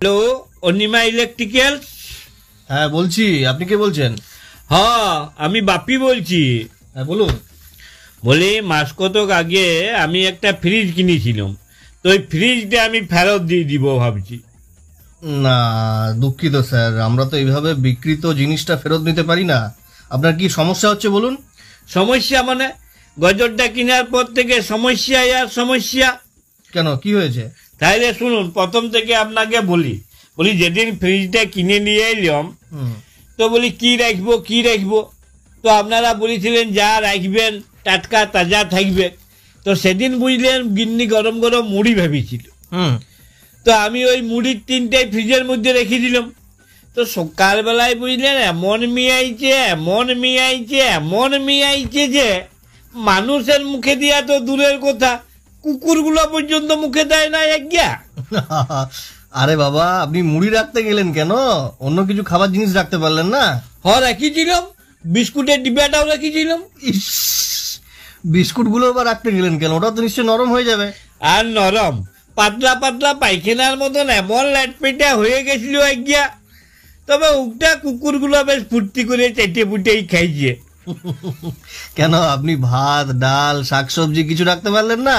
Hello, Anima electricals. হ্যাঁ বলছি, আপনি কে বলছেন? হ্যাঁ, আমি বাপি বলছি। হ্যাঁ বলুন। বলি, মাস কতক আগে আমি একটা ফ্রিজ কিনেছিলাম, তো ওই ফ্রিজটা আমি ফেরত দিয়ে দিব ভাবছি। না দুঃখিত স্যার, আমরা তো এইভাবে বিক্রিত জিনিসটা ফেরত নিতে পারি না। আপনার কি সমস্যা হচ্ছে বলুন? সমস্যা মানে? গজরটা কেনার পর থেকে সমস্যা আর সমস্যা। কেন, কি হয়েছে? তাইলে শুনুন, প্রথম থেকে আপনাকে বলি যেদিন ফ্রিজটা কিনে নিয়ে এলাম, তো বলি কি রাখবো। তো আপনারা বলেছিলেন যা রাখবেন টাটকা তাজা থাকবে। তো সেদিন বুঝলেন গিন্নি গরম গরম মুড়ি ভেবেছিল। তো আমি ওই মুড়ির 3টাই ফ্রিজের মধ্যে রেখে দিলাম। তো সকালবেলায় বুঝলেন এমন মিয়াইছে যে মানুষের মুখে দিয়া তো দূরের কথা, কুকুরগুলো পর্যন্ত মুখে দেয় না একগিয়া। আরে বাবা, আপনি মুড়ি রাখতে গেলেন কেন? অন্য কিছু খাবার জিনিস রাখতে পারলেন না? রাখিছিলাম, বিস্কুটের ডিব্বাটাও রাখিছিলাম। বিস্কুট গুলো আবার রাখতে গেলেন কেন? ওটা তো নিশ্চয় নরম হয়ে যাবে। আর নরম পাতলা পাতলা পায়খানার মতন এমন ল্যাটপেটা হয়ে গেছিল একগিয়া। তবে উকটা কুকুরগুলো বেশ ফুর্তি করে চেটে পুটেই খাইছে। কেন, আপনি ভাত ডাল শাকসবজি কিছু রাখতে পারলেন না?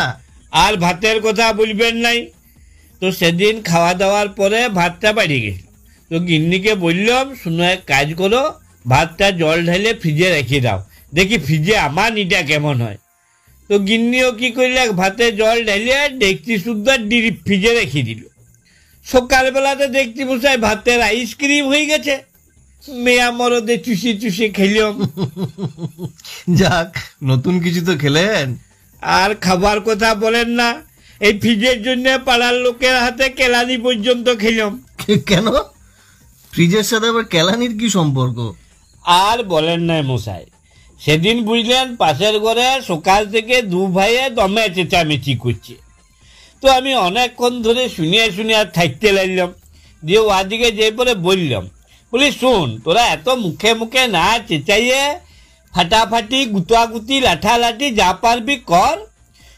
আর ভাতের কথা বলবেন নাই। তো সেদিন খাওয়া দাওয়ার পরে ভাতটা বাড়ি গেছে। তো গিন্নিকে বললাম, শুনো এক কাজ করো, ভাতটা জল ঢেলে ফ্রিজে রেখে দাও, দেখি ফ্রিজে আমার নিটা কেমন হয়। তো গিন্নিও কি করলে, ভাতে জল ঢেলে দেখছি শুদ্ধ ডিপ ফ্রিজে রেখে দিল। সকালবেলাতে দেখছি মশাই ভাতের আইসক্রিম হয়ে গেছে। মেয়া মরদে চুষি খেলাম। যাক, নতুন কিছু তো খেলেন। আর খাবার কথা বলেন না, এই ফ্রিজের জন্য পাড়ার লোকের হাতে কেলানি পর্যন্ত খেলাম। কেন, ফ্রিজের সাথে আবার কেলানির কি সম্পর্ক? আর বলেন না মশাই, সেদিন বুঝলেন পাশের ঘরে সকাল থেকে 2 ভাইয়ে দমে চেঁচামেচি করছে। তো আমি অনেকক্ষণ ধরে শুনে আর থাকতে লাগলাম। দিয়ে ওদিকে যে পরে বলি শোন, তোরা এত মুখে না চেঁচাইয়ে ফাটাফাটি গুতাগুতি লাঠালাঠি যা পারবি কর,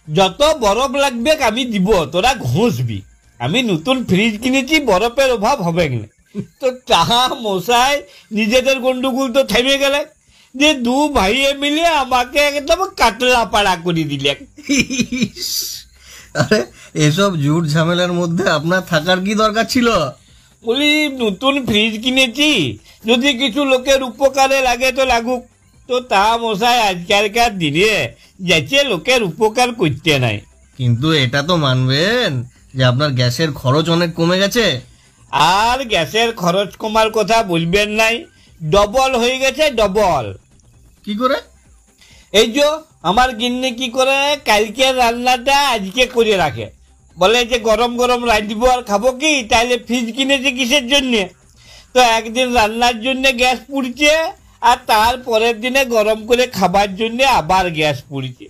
যত বরফ লাগবে আমি দিব, তোরা ঘষবি। আমি নতুন ফ্রিজ কিনেছি, বরফের অভাব হবে না। তো তাহা মশাই নিজেদের গন্ডগোল তো থেমে গেলে, যে 2 ভাইয়ে মিলে আমাকে একদম কাতলা পাড়া করে দিলে। আরে এসব জুট ঝামেলার মধ্যে আপনার থাকার কি দরকার ছিল? বলি, নতুন ফ্রিজ কিনেছি, যদি কিছু লোকের উপকারে লাগে তো লাগুক। তো তা মশাই আজকালকার দিনে যাচ্ছে লোকের উপকার করতে নাই। কিন্তু এটা তো মানবেন যে আপনার গ্যাসের খরচ অনেক কমে গেছে। আর গ্যাসের খরচ কমার কথা বলবেন নাই, ডবল হয়ে গেছে, ডবল। কি করে? এই যে আমার গিন্নি কি করে, কালকে রান্নাটা আজকে করে রাখে, বলে যে গরম গরম রাঁধবো আর খাবো কি, তাইলে ফ্রিজ কিনেছে কিসের জন্যে? তো একদিন রান্নার জন্য গ্যাস পুড়ছে, আর তার পরের দিনে গরম করে খাবার জন্য আবার গ্যাস পুড়ছে।